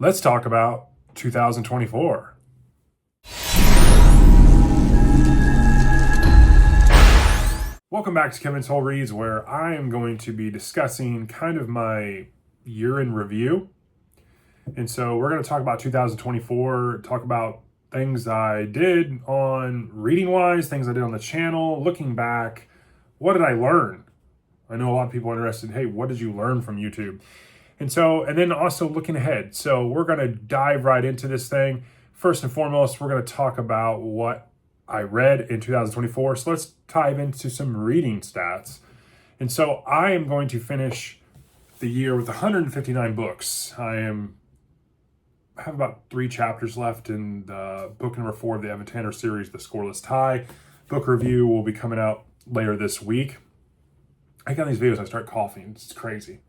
Let's talk about 2024. Welcome back to Kevin's Whole Reads, where I am going to be discussing kind of my year in review. And so we're going to talk about 2024, talk about things I did on reading-wise, things I did on the channel, looking back, what did I learn? I know a lot of people are interested, hey, what did you learn from YouTube? And then also looking ahead. So we're going to dive right into this thing. First and foremost, we're going to talk about what I read in 2024. So let's dive into some reading stats. And so I am going to finish the year with 159 books. I have about 3 chapters left in the book number 4 of the Evan Tanner series, The Scoreless Tie. Book review will be coming out later this week. I get on these videos, I start coughing. It's crazy.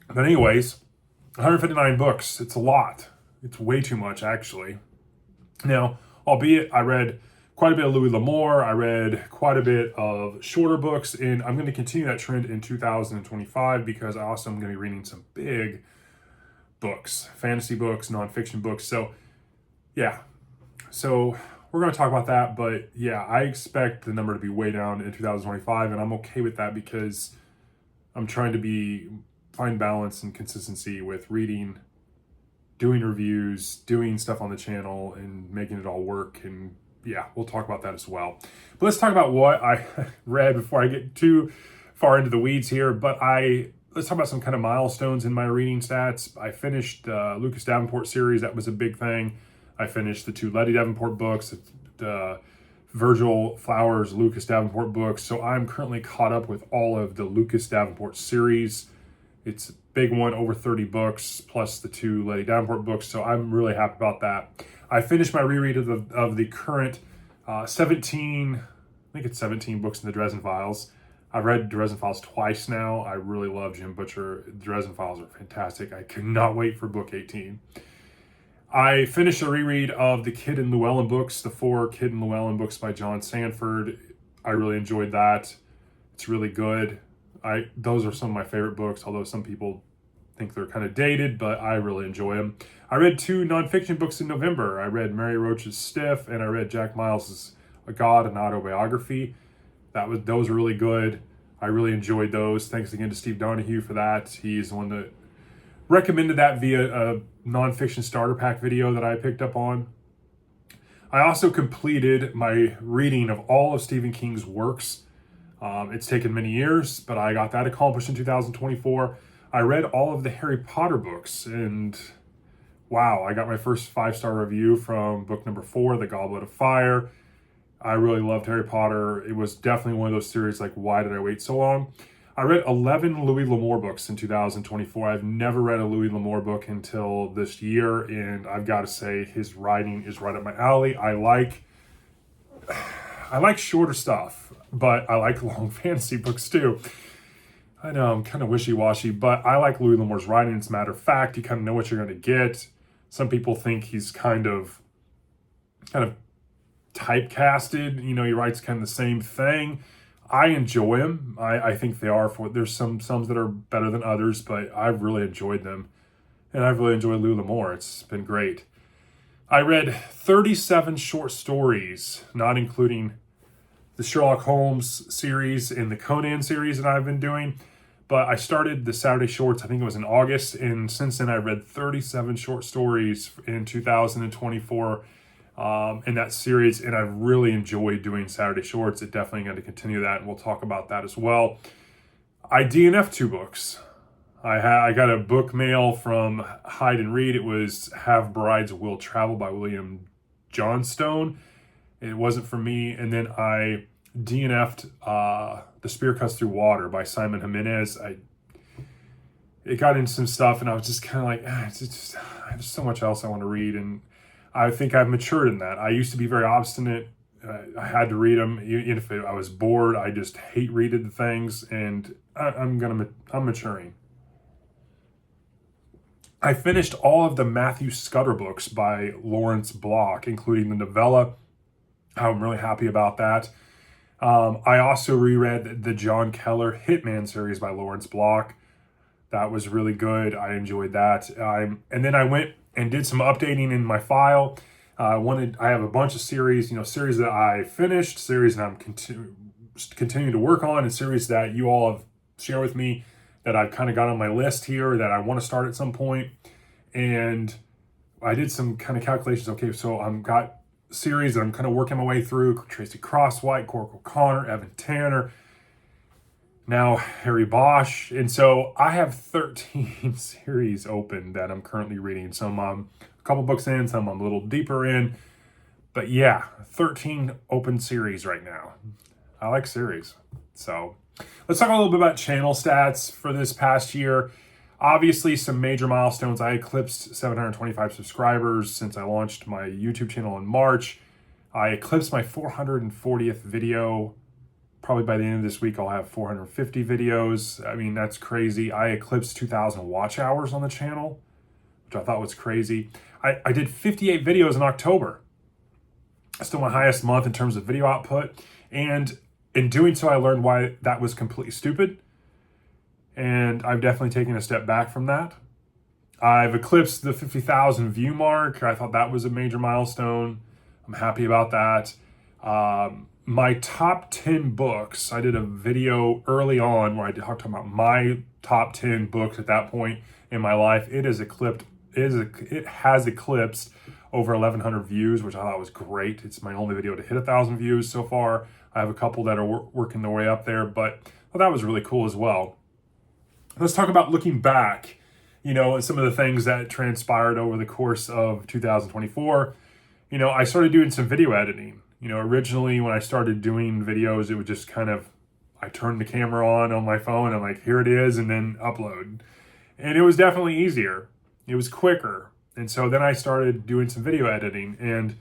But anyways, 159 books. It's a lot. It's way too much, actually. Now, albeit I read quite a bit of Louis L'Amour, I read quite a bit of shorter books, and I'm going to continue that trend in 2025 because I also am going to be reading some big books, fantasy books, nonfiction books. So, yeah. So, we're going to talk about that, but yeah, I expect the number to be way down in 2025, and I'm okay with that because I'm trying to find balance and consistency with reading, doing reviews, doing stuff on the channel, and making it all work. And yeah, we'll talk about that as well. But let's talk about what I read before I get too far into the weeds here. Let's talk about some kind of milestones in my reading stats. I finished the Lucas Davenport series. That was a big thing. I finished the 2 Letty Davenport books, the Virgil Flowers Lucas Davenport books. So I'm currently caught up with all of the Lucas Davenport series. It's a big one, over 30 books, plus the 2 Letty Davenport books, so I'm really happy about that. I finished my reread of the current 17 books in the Dresden Files. I've read Dresden Files twice now. I really love Jim Butcher. The Dresden Files are fantastic. I could not wait for book 18. I finished a reread of the Kidd and Llewellyn books, the 4 Kidd and Llewellyn books by John Sanford. I really enjoyed that. It's really good. Those are some of my favorite books, although some people think they're kind of dated, but I really enjoy them. I read 2 nonfiction books in November. I read Mary Roach's Stiff, and I read Jack Miles's A God, an Autobiography. Those are really good. I really enjoyed those. Thanks again to Steve Donahue for that. He's the one that recommended that via a nonfiction starter pack video that I picked up on. I also completed my reading of all of Stephen King's works. It's taken many years, but I got that accomplished in 2024. I read all of the Harry Potter books, and wow, I got my first 5-star review from book number 4, The Goblet of Fire. I really loved Harry Potter. It was definitely one of those series like, why did I wait so long? I read 11 Louis L'Amour books in 2024. I've never read a Louis L'Amour book until this year, and I've got to say his writing is right up my alley. I like shorter stuff, but I like long fantasy books too. I know I'm kind of wishy-washy, but I like Louis L'Amour's writing. As a matter of fact, you kind of know what you're going to get. Some people think he's kind of typecasted. You know, he writes kind of the same thing. I enjoy him. I think they are there's some that are better than others, but I've really enjoyed them. And I've really enjoyed Louis L'Amour. It's been great. I read 37 short stories, not including the Sherlock Holmes series and the Conan series that I've been doing. But I started the Saturday Shorts, I think it was in August, and since then I read 37 short stories in 2024 in that series, and I've really enjoyed doing Saturday Shorts. It definitely going to continue that, and we'll talk about that as well. I DNF'd 2 books. I got a book mail from Hyde and Reed. It was Have Brides Will Travel by William Johnstone. It wasn't for me. And then I DNF'd The Spear Cuts Through Water by Simon Jimenez. It got into some stuff, and I was just kind of like, there's so much else I want to read. And I think I've matured in that. I used to be very obstinate. I had to read them. Even if I was bored, I just hate reading the things, and I'm maturing. I finished all of the Matthew Scudder books by Lawrence Block, including the novella. I'm really happy about that. I also reread the John Keller Hitman series by Lawrence Block. That was really good. I enjoyed that. And then I went and did some updating in my file. I have a bunch of series, series that I finished, series that I'm continuing to work on, and series that you all have shared with me that I've kind of got on my list here that I want to start at some point. And I did some kind of calculations. Okay, so I've got series that I'm kind of working my way through: Tracy Crosswhite, Cork O'Connor, Evan Tanner, now Harry Bosch. And so I have 13 series open that I'm currently reading. Some I'm a couple books in, some I'm a little deeper in. But yeah, 13 open series right now. I like series. So let's talk a little bit about channel stats for this past year. Obviously, some major milestones. I eclipsed 725 subscribers since I launched my YouTube channel in March. I eclipsed my 440th video. Probably by the end of this week, I'll have 450 videos. I mean, that's crazy. I eclipsed 2,000 watch hours on the channel, which I thought was crazy. I did 58 videos in October. Still my highest month in terms of video output. And in doing so, I learned why that was completely stupid. And I've definitely taken a step back from that. I've eclipsed the 50,000 view mark. I thought that was a major milestone. I'm happy about that. My top 10 books, I did a video early on where I talked about my top 10 books at that point in my life. It has eclipsed over 1,100 views, which I thought was great. It's my only video to hit 1,000 views so far. I have a couple that are working their way up there, but that was really cool as well. Let's talk about looking back, and some of the things that transpired over the course of 2024. I started doing some video editing. Originally when I started doing videos, it would just I turned the camera on my phone and I'm like, here it is, and then upload. And it was definitely easier. It was quicker. And so then I started doing some video editing, and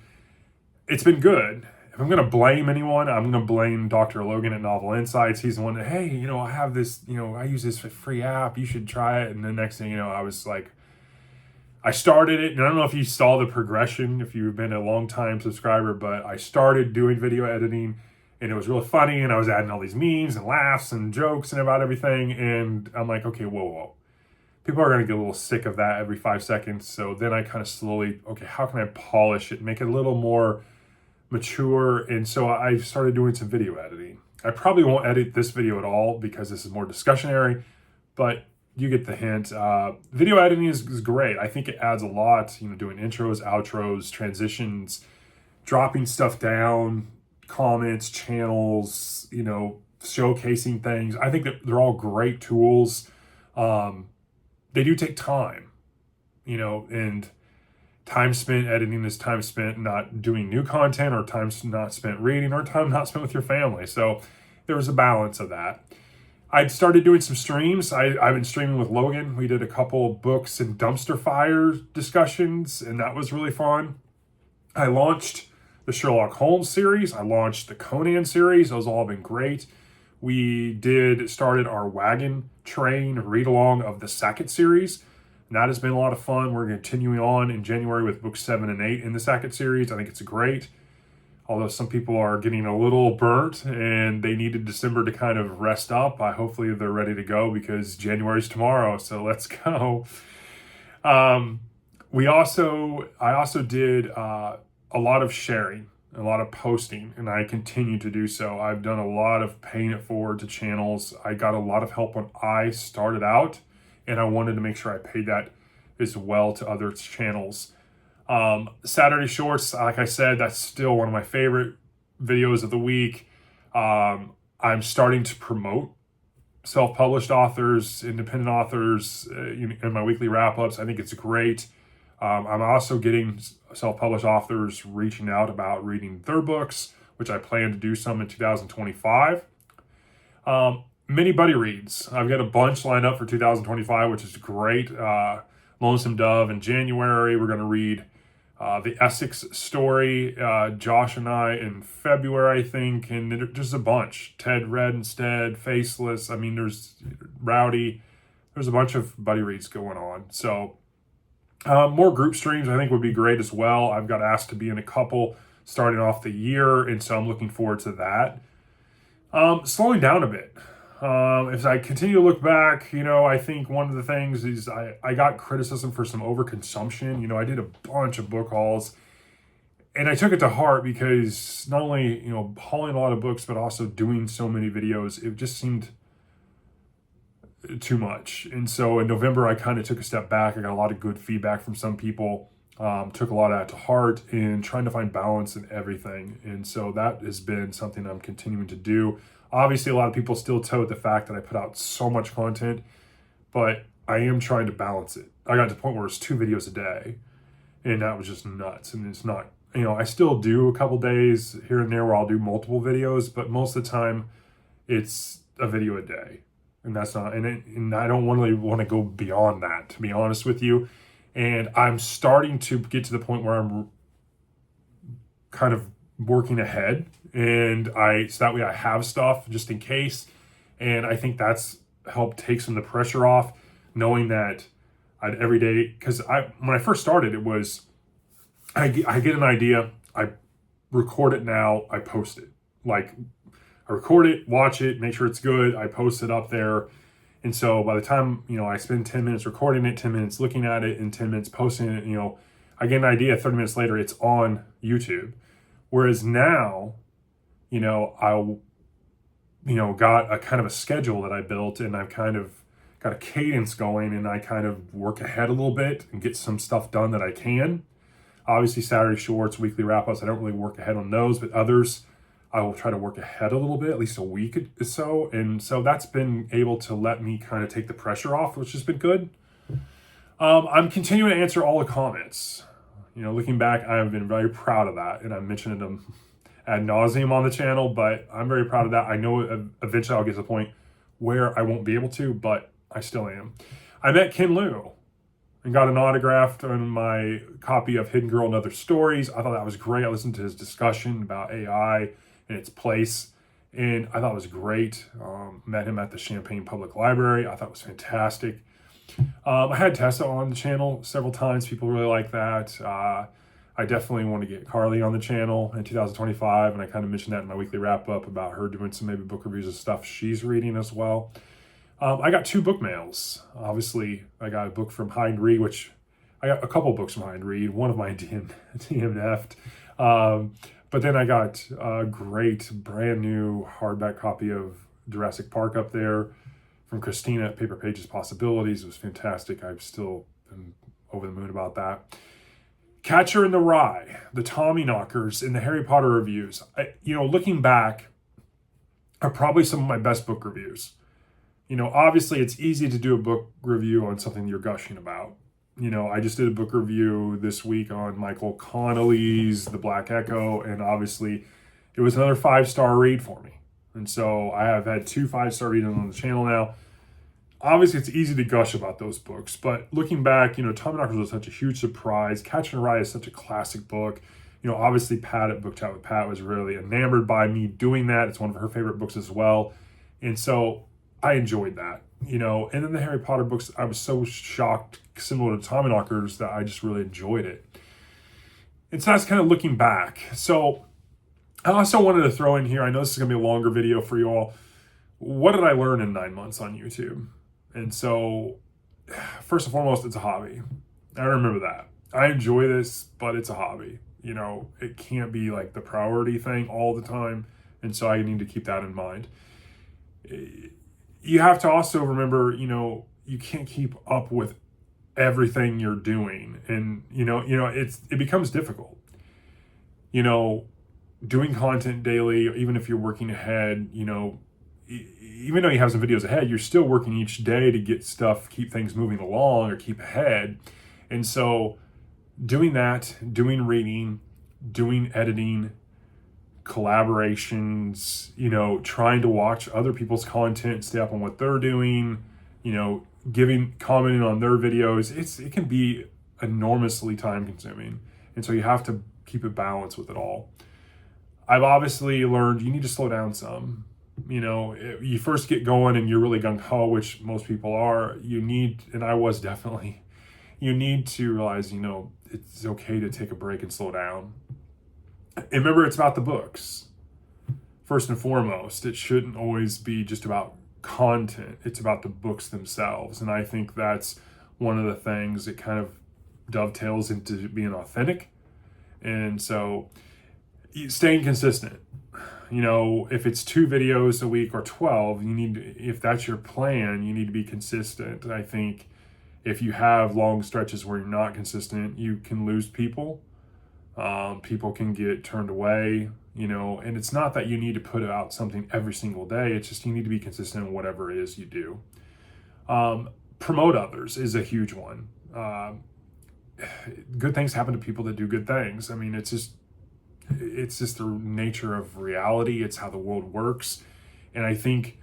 it's been good. If I'm going to blame anyone, I'm going to blame Dr. Logan at Novel Insights. He's the one that, hey, I have this, I use this free app. You should try it. And the next thing I was like, I started it, and I don't know if you saw the progression, if you've been a long-time subscriber, but I started doing video editing, and it was really funny, and I was adding all these memes and laughs and jokes and about everything, and I'm like, okay, whoa. People are going to get a little sick of that every 5 seconds, so then I kind of slowly, okay, how can I polish it, make it a little more mature? And so I started doing some video editing. I probably won't edit this video at all because this is more discussionary, but you get the hint. Video editing is great. I think it adds a lot, doing intros, outros, transitions, dropping stuff down, comments, channels, showcasing things. I think that they're all great tools. They do take time, and time spent editing is time spent not doing new content, or time not spent reading, or time not spent with your family. So there was a balance of that. I started doing some streams. I've been streaming with Logan. We did a couple books and dumpster fire discussions, and that was really fun. I launched the Sherlock Holmes series. I launched the Conan series. Those all have been great. We started our wagon train read along of the Sackett series. And that has been a lot of fun. We're continuing on in January with books 7 and 8 in the Sackett series. I think it's great. Although some people are getting a little burnt and they needed December to kind of rest up. Hopefully they're ready to go because January's tomorrow. So let's go. I also did a lot of sharing, a lot of posting, and I continue to do so. I've done a lot of paying it forward to channels. I got a lot of help when I started out, and I wanted to make sure I paid that as well to other channels. Saturday Shorts, like I said, that's still one of my favorite videos of the week. I'm starting to promote self-published authors, independent authors in my weekly wrap-ups. I think it's great. I'm also getting self-published authors reaching out about reading their books, which I plan to do some in 2025. Mini buddy reads. I've got a bunch lined up for 2025, which is great. Lonesome Dove in January. We're going to read the Essex story, Josh and I, in February, I think, and just a bunch. Ted Red Instead, Faceless. I mean, there's Rowdy. There's a bunch of buddy reads going on. So more group streams I think would be great as well. I've got asked to be in a couple starting off the year, and so I'm looking forward to that. Slowing down a bit. As I continue to look back, I think one of the things is I got criticism for some overconsumption. I did a bunch of book hauls, and I took it to heart because not only, hauling a lot of books, but also doing so many videos, it just seemed too much. And so in November, I kind of took a step back. I got a lot of good feedback from some people, took a lot of that to heart and trying to find balance in everything. And so that has been something I'm continuing to do. Obviously, a lot of people still tote the fact that I put out so much content, but I am trying to balance it. I got to the point where it's 2 videos a day, and that was just nuts. And it's not, I still do a couple days here and there where I'll do multiple videos, but most of the time it's a video a day. And that's not, and I don't really want to go beyond that, to be honest with you. And I'm starting to get to the point where I'm kind of working ahead, and so that way I have stuff just in case. And I think that's helped take some of the pressure off, knowing that I'd every day, because when I first started, it was I get an idea, I record it now, I post it. Like, I record it, watch it, make sure it's good, I post it up there. And so by the time, I spend 10 minutes recording it, 10 minutes looking at it, and 10 minutes posting it, I get an idea, 30 minutes later, it's on YouTube. Whereas now, I, got a kind of a schedule that I built, and I've kind of got a cadence going, and I kind of work ahead a little bit and get some stuff done that I can. Obviously, Saturday shorts, weekly wrap-ups, I don't really work ahead on those, but others, I will try to work ahead a little bit, at least a week or so. And so that's been able to let me kind of take the pressure off, which has been good. I'm continuing to answer all the comments. Looking back, I have been very proud of that. And I mentioned them ad nauseum on the channel, but I'm very proud of that. I know eventually I'll get to the point where I won't be able to, but I still am. I met Ken Liu and got an autograph on my copy of Hidden Girl and Other Stories. I thought that was great. I listened to his discussion about AI and its place, and I thought it was great. Met him at the Champaign Public Library. I thought it was fantastic. I had Tessa on the channel several times. People really like that. I definitely want to get Carly on the channel in 2025, and I kind of mentioned that in my weekly wrap-up about her doing some maybe book reviews of stuff she's reading as well. I got 2 book mails. Obviously, I got a book from Hide and Read, which I got a couple books from Hide and Read. One of my DNF'd. But then I got a great brand new hardback copy of Jurassic Park up there from Christina at Paper Pages Possibilities. It was fantastic. I've still been over the moon about that. Catcher in the Rye, the Tommy Knockers, and the Harry Potter reviews. Looking back, are probably some of my best book reviews. Obviously it's easy to do a book review on something you're gushing about. I just did a book review this week on Michael Connelly's The Black Echo, and obviously it was another 5-star read for me. And so I have had 2 5-star readings on the channel now. Obviously it's easy to gush about those books, but looking back, Tommy Knockers was such a huge surprise. Catcher in the Rye is such a classic book. Obviously Pat at Book Chat with Pat was really enamored by me doing that. It's one of her favorite books as well. And so I enjoyed that, and then the Harry Potter books, I was so shocked, similar to Tommy Knockers, that I just really enjoyed it. And so that's kind of looking back. So I also wanted to throw in here, I know this is going to be a longer video for you all. What did I learn in 9 months on YouTube? And so, first and foremost, it's a hobby. I remember that. I enjoy this, but it's a hobby. It can't be like the priority thing all the time. And so I need to keep that in mind. You have to also remember, you can't keep up with everything you're doing, and it becomes difficult. Doing content daily, even if you're working ahead, even though you have some videos ahead, you're still working each day to get stuff, keep things moving along or keep ahead. And so doing that, doing reading, doing editing, collaborations, trying to watch other people's content, stay up on what they're doing, commenting on their videos, it can be enormously time consuming. And so you have to keep it balanced with it all. I've obviously learned you need to slow down some. You first get going and you're really gung-ho, which most people are. And I was definitely, you need to realize, it's okay to take a break and slow down. And remember, it's about the books. First and foremost, it shouldn't always be just about content. It's about the books themselves. And I think that's one of the things that kind of dovetails into being authentic. And so staying consistent. If it's 2 videos a week or 12, if that's your plan, you need to be consistent. I think if you have long stretches where you're not consistent, you can lose people. People can get turned away, and it's not that you need to put out something every single day. It's just you need to be consistent in whatever it is you do. Promote others is a huge one. Good things happen to people that do good things. I mean, it's just the nature of reality. It's how the world works. And I think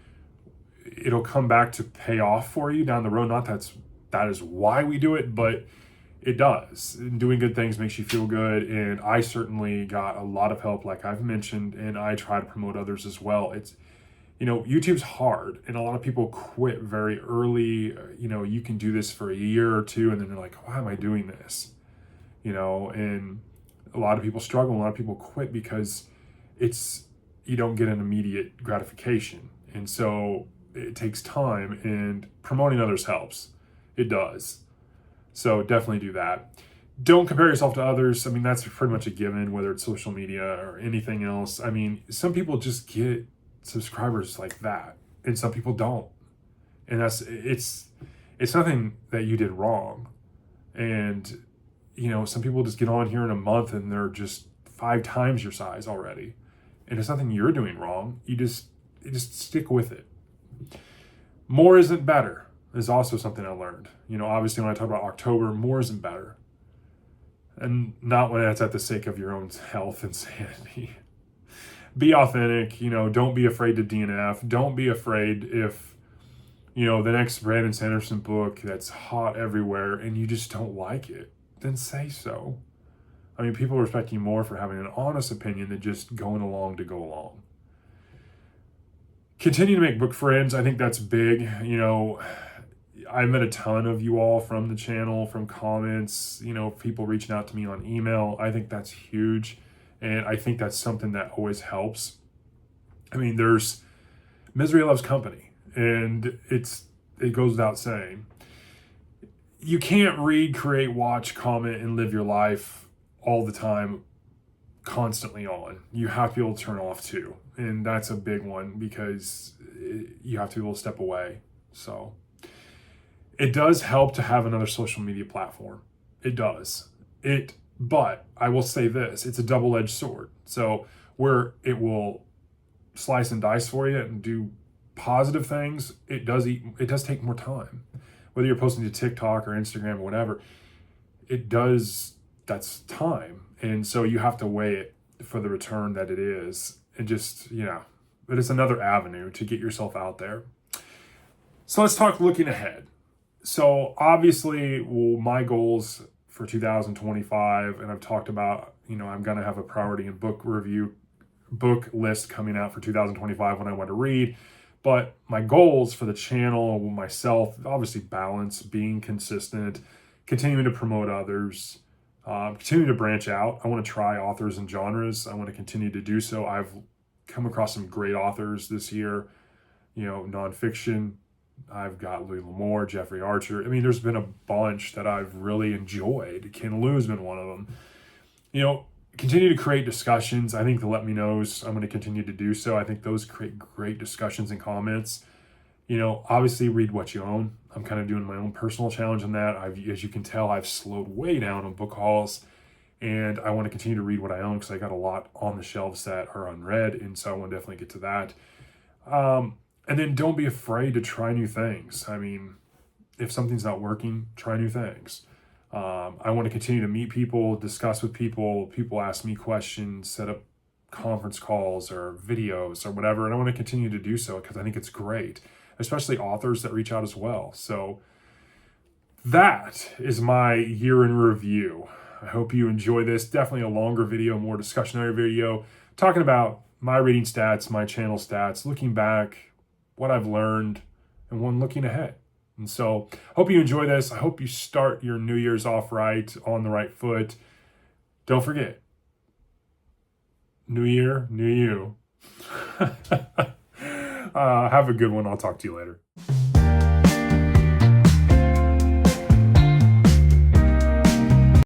it'll come back to pay off for you down the road. Not that is why we do it, but it does. And doing good things makes you feel good. And I certainly got a lot of help, like I've mentioned, and I try to promote others as well. It's, YouTube's hard, and a lot of people quit very early. You can do this for a year or two, and then they're like, why am I doing this? And a lot of people struggle. A lot of people quit because you don't get an immediate gratification. And so it takes time, and promoting others helps. It does. So definitely do that. Don't compare yourself to others. I mean, that's pretty much a given, whether it's social media or anything else. I mean, some people just get subscribers like that, and some people don't. And it's nothing that you did wrong. And some people just get on here in a month and they're just 5 times your size already. And it's nothing you're doing wrong. You just stick with it. More isn't better is also something I learned. Obviously when I talk about October, more isn't better. And not when it's at the sake of your own health and sanity. Be authentic, don't be afraid to DNF. Don't be afraid if, the next Brandon Sanderson book that's hot everywhere and you just don't like it, then say so. I mean, people respect you more for having an honest opinion than just going along to go along. Continue to make book friends. I think that's big. I met a ton of you all from the channel, from comments, people reaching out to me on email. I think that's huge. And I think that's something that always helps. I mean, there's misery loves company, and it goes without saying. You can't read, create, watch, comment, and live your life all the time, constantly on. You have to be able to turn off too. And that's a big one, because you have to be able to step away. So it does help to have another social media platform. It does. But I will say this, it's a double-edged sword. So where it will slice and dice for you and do positive things, it does take more time. Whether you're posting to TikTok or Instagram or whatever, that's time. And so you have to weigh it for the return that it is. And just, but it's another avenue to get yourself out there. So let's talk looking ahead. So obviously, my goals for 2025, and I've talked about, I'm going to have a priority and book list coming out for 2025 when I want to read. But my goals for the channel, myself, obviously balance, being consistent, continuing to promote others, continuing to branch out. I want to try authors and genres. I want to continue to do so. I've come across some great authors this year, nonfiction. I've got Louis L'Amour, Jeffrey Archer. I mean, there's been a bunch that I've really enjoyed. Ken Liu's been one of them. Continue to create discussions. I think the Let Me Knows, I'm going to continue to do so. I think those create great discussions and comments. Obviously read what you own. I'm kind of doing my own personal challenge on that. As you can tell, I've slowed way down on book hauls, and I want to continue to read what I own because I got a lot on the shelves that are unread, and so I want to definitely get to that. And then don't be afraid to try new things. I mean, if something's not working, try new things. I want to continue to meet people, discuss with people. People ask me questions, set up conference calls or videos or whatever. And I want to continue to do so because I think it's great, especially authors that reach out as well. So that is my year in review. I hope you enjoy this. Definitely a longer video, more discussionary video, talking about my reading stats, my channel stats, looking back, what I've learned, and one looking ahead. And so hope you enjoy this. I hope you start your New Year's off right, on the right foot. Don't forget, New Year, new you. Have a good one. I'll talk to you later.